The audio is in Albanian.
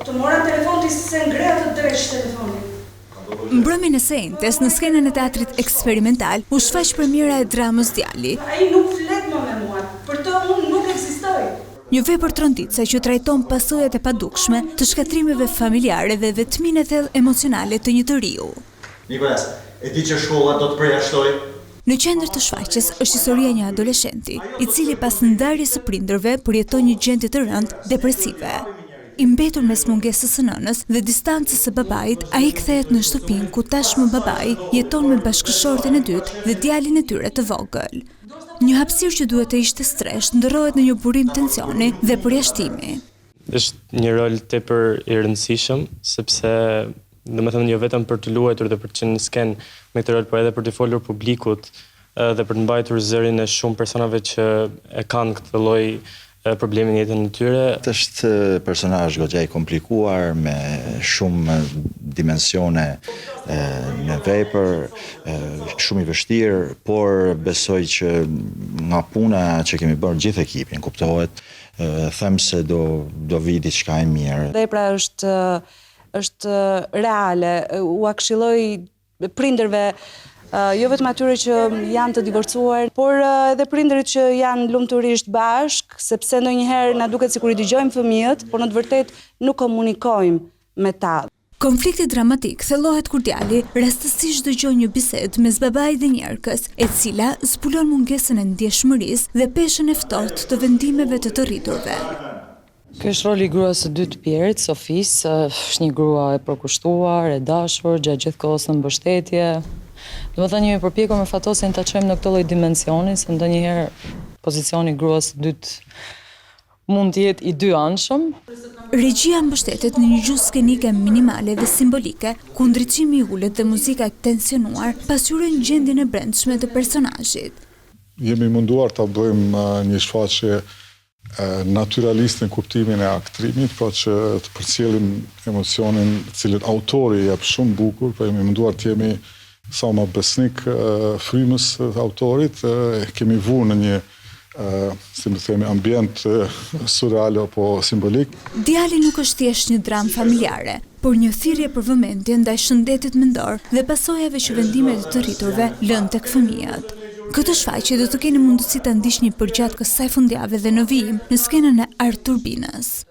Të mora telefon të se ngre atë dreq telefonin. Mbrëmjen e së njëjtës në skenën e teatrit eksperimental u shfaq premiera e dramës Djali. Ai nuk flet më me mua. Për të unë nuk ekzistoj. Një vepër tronditse që trajton pasojat e padukshme të shkatrimeve familjare dhe vetminë e thellë emocionale të një të riu. Nikolas, e di që shkolla do të përjashtoj? Në qendër të shfaqjes është historia një adoleshenti, i cili pas ndarjes së prindërve përjeton një gjendje të rëndë depresive. I mbetur mes mungesës së nënës dhe distancës së babait, ai kthehet në shtëpinë ku tashmë babai jeton me bashkëshorten e dytë dhe djalin e tyre të vogël. Një hapësirë që duhet të ishte stresh ndërrohet në një burim tensioni dhe përjashtimi. Është një rol tepër i rëndësishëm, sepse domethënë jo vetëm për të luajtur dhe për të qenë në skenë me këtë rol, por edhe për të folur publikut dhe për të mbajtur zërin e shumë personave që e kanë këtë lloj problemi në jetën e tyre. Është personazh goxha i komplikuar me shumë dimensione në vepër, shumë i vështirë, por besoj që nga puna që kemi bërë gjithë ekipin, kuptohet, them se do vi diçka e mirë. Vepra është reale, u këshilloj prindërve jo vetëm atyre që janë të divorcuar, por edhe prindërit që janë lumturisht bashk, sepse ndonjëherë na duket sikur i dëgjojmë fëmijët, por në të vërtetë nuk komunikojmë me ta. Konflikti dramatik thellohet kur djali rastësisht dëgjon një bisedë mes babait dhe njerëkës, e cila zbulon mungesën e ndjeshmërisë dhe peshën e ftohtë të vendimeve të të rriturve. Ky është roli i gruas së dytë Pierit, Sofis, është një grua e përkushtuar, e dashur, gjatë gjithë kohës në mbështetje. Domethënë jemi përpjekur me Fatosin ta çojmë në këtë lloj dimensioni, se ndonjëherë pozicioni i gruas së dytë mund të jetë i dy anshëm. Regjia mbështetet në një gjuhë skenike minimale dhe simbolike, ku ndriçimi i ulët dhe muzika e tensionuar pasqyrojnë gjendjen e brendshme të personazhit. Jemi munduar ta bëjmë një shfaqje naturaliste në kuptimin e aktrimit, pra që të përcjellim emocionin të cilin autori jep shumë bukur, pra jemi munduar të jemi sa më besnik frymës të autorit, kemi vënë në një si më themi ambient surreal apo simbolik. Djali nuk është thjesht një dramë familjare, por një thirrje për vëmendje ndaj shëndetit mendor dhe pasojave që vendimet e të rriturve lënë tek fëmijët. Këtë shfaqje do të keni mundësi ta ndiqni përgjatë kësaj fundjavë dhe në vijim në skenën e Art Turbinës.